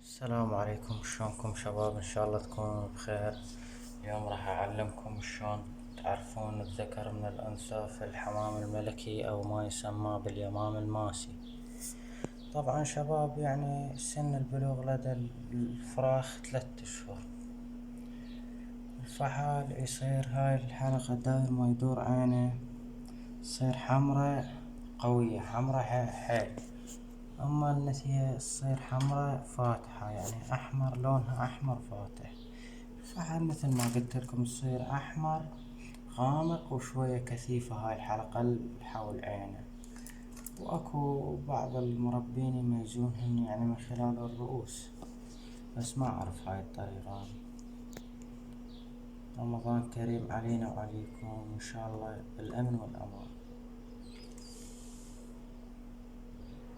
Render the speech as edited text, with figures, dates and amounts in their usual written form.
السلام عليكم، شلونكم شباب؟ ان شاء الله تكونوا بخير. اليوم راح اعلمكم شلون تعرفون الذكر من الانثى في الحمام الملكي او ما يسمى باليمام الماسي. طبعا شباب، يعني سن البلوغ لدى الفراخ 3 اشهر. الفحل يصير هاي الحلقة داير ما يدور عينه تصير حمرة قوية، حمرة حيل. اما النتيجة تصير حمرة فاتحة، يعني احمر، لونها احمر فاتح. الفحل مثل ما قلت لكم تصير احمر غامق وشوية كثيفة هاي الحلقة حول عينه. واكو بعض المربين يميزونهن يعني من خلال الرؤوس، بس ما اعرف هاي الطريقة. رمضان كريم علينا وعليكم، وان شاء الله بالامن والامان.